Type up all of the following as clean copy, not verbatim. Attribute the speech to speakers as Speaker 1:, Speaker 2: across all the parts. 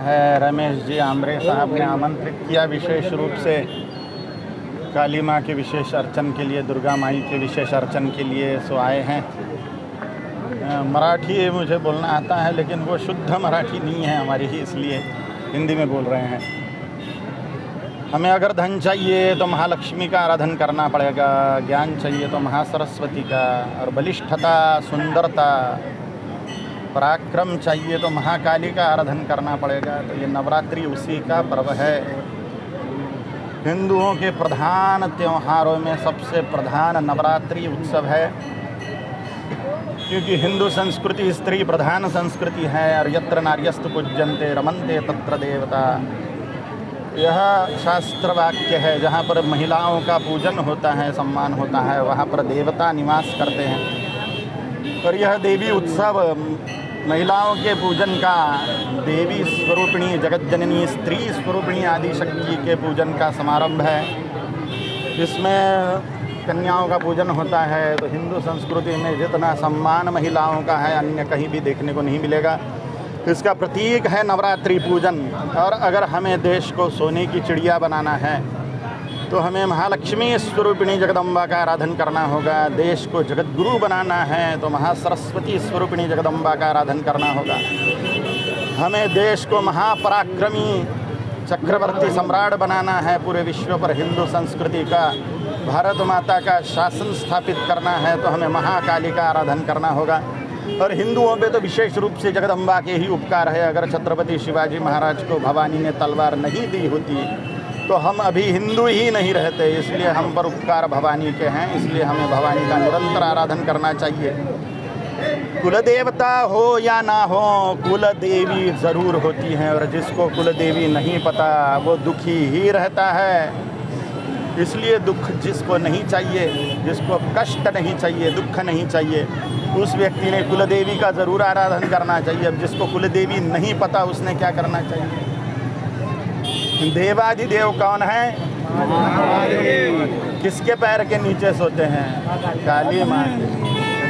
Speaker 1: है रमेश जी आमरे साहब ने आमंत्रित किया विशेष रूप से काली माँ के विशेष अर्चन के लिए, दुर्गा माई के विशेष अर्चन के लिए सो आए हैं। मराठी मुझे बोलना आता है लेकिन वो शुद्ध मराठी नहीं है हमारी ही, इसलिए हिंदी में बोल रहे हैं। हमें अगर धन चाहिए तो महालक्ष्मी का आराधन करना पड़ेगा, ज्ञान चाहिए तो महासरस्वती का, और बलिष्ठता, सुंदरता, पराक्रम चाहिए तो महाकाली का आराधन करना पड़ेगा। तो ये नवरात्रि उसी का पर्व है। हिंदुओं के प्रधान त्योहारों में सबसे प्रधान नवरात्रि उत्सव है, क्योंकि हिंदू संस्कृति स्त्री प्रधान संस्कृति है। और यत्र नार्यस्तु पूज्यन्ते रमन्ते तत्र देवता, यह शास्त्र वाक्य है। जहाँ पर महिलाओं का पूजन होता है, सम्मान होता है, वहाँ पर देवता निवास करते हैं। और यह देवी उत्सव महिलाओं के पूजन का, देवी स्वरूपिणी, जगज्जननी, स्त्री स्वरूपिणी आदि शक्ति के पूजन का समारंभ है। इसमें कन्याओं का पूजन होता है। तो हिंदू संस्कृति में जितना सम्मान महिलाओं का है अन्य कहीं भी देखने को नहीं मिलेगा। इसका प्रतीक है नवरात्रि पूजन। और अगर हमें देश को सोने की चिड़िया बनाना है तो हमें महालक्ष्मी स्वरूपिणी जगदम्बा का आराधन करना होगा। देश को जगतगुरु बनाना है तो महासरस्वती स्वरूपिणी जगदम्बा का आराधन करना होगा। हमें देश को महापराक्रमी चक्रवर्ती सम्राट बनाना है, पूरे विश्व पर हिंदू संस्कृति का, भारत माता का शासन स्थापित करना है तो हमें महाकाली का आराधन करना होगा। और हिंदुओं पे तो विशेष रूप से जगदम्बा के ही उपकार है। अगर छत्रपति शिवाजी महाराज को भवानी ने तलवार नहीं दी होती तो हम अभी हिंदू ही नहीं रहते। इसलिए हम पर उपकार भवानी के हैं, इसलिए हमें भवानी का निरंतर आराधन करना चाहिए। कुल देवता हो या ना हो, कुल देवी ज़रूर होती हैं। और जिसको कुल देवी नहीं पता वो दुखी ही रहता है। इसलिए दुख जिसको नहीं चाहिए, जिसको कष्ट नहीं चाहिए, दुख नहीं चाहिए, उस व्यक्ति ने कुल देवी का ज़रूर आराधन करना चाहिए। अब जिसको कुल देवी नहीं पता उसने क्या करना चाहिए? देवाधिदेव कौन है? किसके पैर के नीचे सोते हैं? काली माँ के।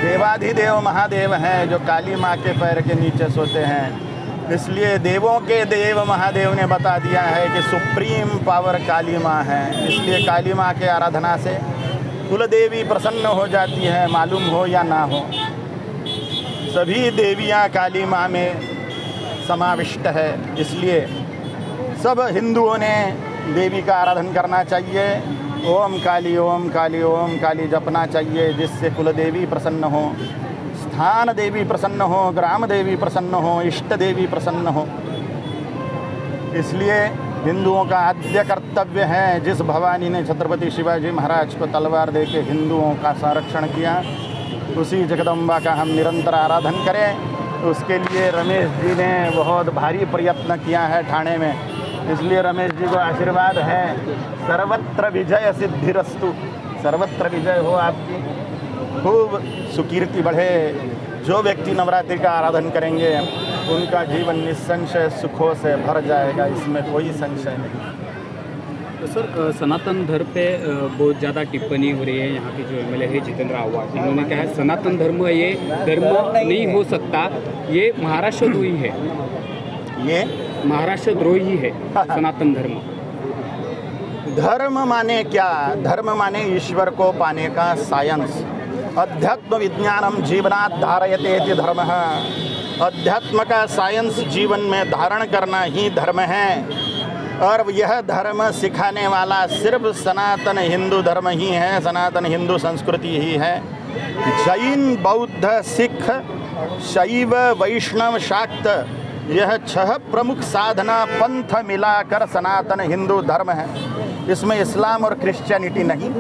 Speaker 1: देवाधिदेव महादेव हैं जो काली माँ के पैर के नीचे सोते हैं। इसलिए देवों के देव महादेव ने बता दिया है कि सुप्रीम पावर काली माँ है। इसलिए काली माँ के आराधना से कुल देवी प्रसन्न हो जाती है, मालूम हो या ना हो। सभी देवियाँ काली माँ में समाविष्ट है। इसलिए सब हिंदुओं ने देवी का आराधन करना चाहिए। ओम काली ओम काली ओम काली जपना चाहिए, जिससे कुल देवी प्रसन्न हो, स्थान देवी प्रसन्न हो, ग्राम देवी प्रसन्न हो, इष्ट देवी प्रसन्न हो। इसलिए हिंदुओं का आद्य कर्तव्य है, जिस भवानी ने छत्रपति शिवाजी महाराज को तलवार देके हिंदुओं का संरक्षण किया, उसी जगदम्बा का हम निरंतर आराधन करें। उसके लिए रमेश जी ने बहुत भारी प्रयत्न किया है ठाणे में। इसलिए रमेश जी को आशीर्वाद है, सर्वत्र विजय सिद्धिरस्तु, सर्वत्र विजय हो आपकी, खूब सुकीर्ति बढ़े। जो व्यक्ति नवरात्रि का आराधन करेंगे उनका जीवन निस्संशय सुखों से भर जाएगा, इसमें कोई संशय नहीं।
Speaker 2: तो सर, सनातन धर्म पे बहुत ज़्यादा टिप्पणी हो रही है। यहाँ के जो MLA है जितेंद्र आव्हाड, इन्होंने कहा है सनातन धर्म ये धर्म नहीं हो सकता, ये महाराष्ट्र द्रोही है,
Speaker 1: ये
Speaker 2: महाराष्ट्र द्रोही है सनातन धर्म।
Speaker 1: धर्म माने क्या? धर्म माने ईश्वर को पाने का साइंस। अध्यात्म विज्ञानम जीवनात् धारयते इति धर्मः। अध्यात्म का साइंस जीवन में धारण करना ही धर्म है। और यह धर्म सिखाने वाला सिर्फ सनातन हिंदू धर्म ही है, सनातन हिंदू संस्कृति ही है। जैन, बौद्ध, सिख, शैव, वैष्णव, शाक्त, यह 6 प्रमुख साधना पंथ मिलाकर सनातन हिंदू धर्म है। इसमें इस्लाम और क्रिश्चियनिटी नहीं,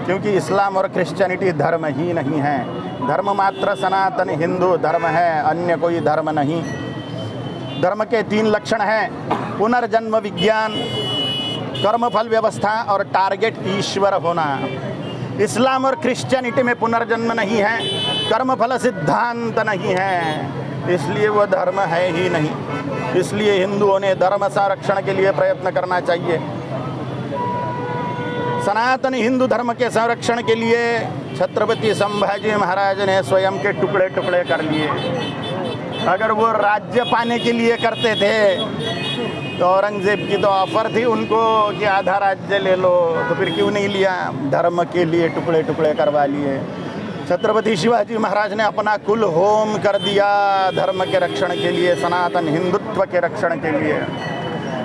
Speaker 1: क्योंकि इस्लाम और क्रिश्चियनिटी धर्म ही नहीं है। धर्म मात्र सनातन हिंदू धर्म है, अन्य कोई धर्म नहीं। धर्म के 3 लक्षण हैं: पुनर्जन्म विज्ञान, कर्मफल व्यवस्था और टारगेट ईश्वर होना। इस्लाम और क्रिश्चियनिटी में पुनर्जन्म नहीं है, कर्मफल सिद्धांत नहीं है, इसलिए वो धर्म है ही नहीं। इसलिए हिंदुओं ने धर्म संरक्षण के लिए प्रयत्न करना चाहिए। सनातन हिंदू धर्म के संरक्षण के लिए छत्रपति संभाजी महाराज ने स्वयं के टुकड़े टुकड़े कर लिए। अगर वो राज्य पाने के लिए करते थे तो औरंगजेब की तो ऑफर थी उनको कि आधा राज्य ले लो, तो फिर क्यों नहीं लिया? धर्म के लिए टुकड़े टुकड़े करवा लिए। छत्रपति शिवाजी महाराज ने अपना कुल होम कर दिया धर्म के रक्षण के लिए, सनातन हिंदुत्व के रक्षण के लिए।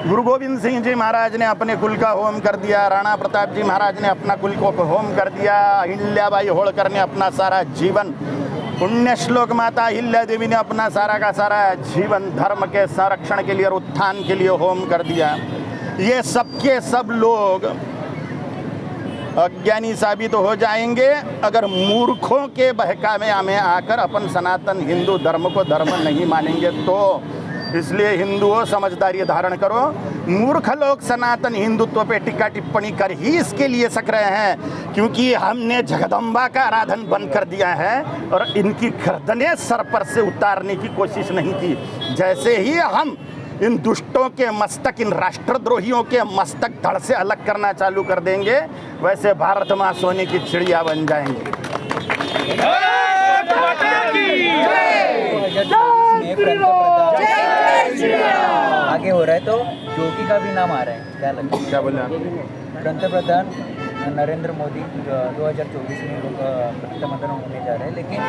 Speaker 1: गुरु गोविंद सिंह जी महाराज ने अपने कुल का होम कर दिया, राणा प्रताप जी महाराज ने अपना कुल को होम कर दिया, अहिल्याबाई होळकर ने अपना सारा जीवन, पुण्य श्लोक माता अहिल्या देवी ने अपना सारा का सारा जीवन धर्म के संरक्षण के लिए और उत्थान के लिए होम कर दिया। ये सबके सब लोग अज्ञानी साबित हो जाएंगे अगर मूर्खों के बहकावे में आकर अपन सनातन हिंदू धर्म को धर्म नहीं मानेंगे तो। इसलिए हिंदुओं समझदारी धारण करो। मूर्ख लोग सनातन हिंदुत्व पे टिक्का टिप्पणी कर ही इसके लिए सक रहे हैं क्योंकि हमने जगदम्बा का आराधन बंद कर दिया है और इनकी गर्दनें सर पर से उतारने की कोशिश नहीं की। जैसे ही हम इन दुष्टों के मस्तक, इन राष्ट्रद्रोहियों के मस्तक धड़ से अलग करना चालू कर देंगे, वैसे भारत माँ सोने की चिड़िया बन जाएंगी।
Speaker 3: आगे हो रहा है तो योगी का भी नाम आ रहा है, क्या लगता है?
Speaker 1: क्या बोले आप?
Speaker 3: पंतप्रधान नरेंद्र मोदी 2024 में लोग पंतप्रधान होने जा रहे हैं, लेकिन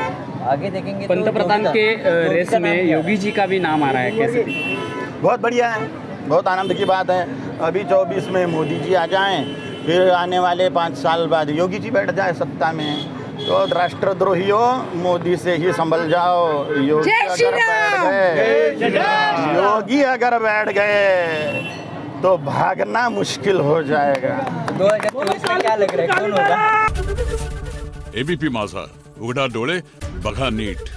Speaker 3: आगे देखेंगे तो
Speaker 2: पंतप्रधान के रेस में योगी जी का भी नाम आ रहा है, कैसे?
Speaker 1: बहुत बढ़िया है, बहुत आनंद की बात है। अभी 24 में मोदी जी आ जाएं, फिर आने वाले 5 साल बाद योगी जी बैठ जाए सत्ता में, तो राष्ट्रद्रोहियों मोदी से ही संभल जाओ। योगी अगर बैठ गए तो भागना मुश्किल हो जाएगा।
Speaker 3: 2024 में क्या लग रहा है, कौन होगा?
Speaker 4: एबीपी माझा, उघडा डोळे बघा नीट।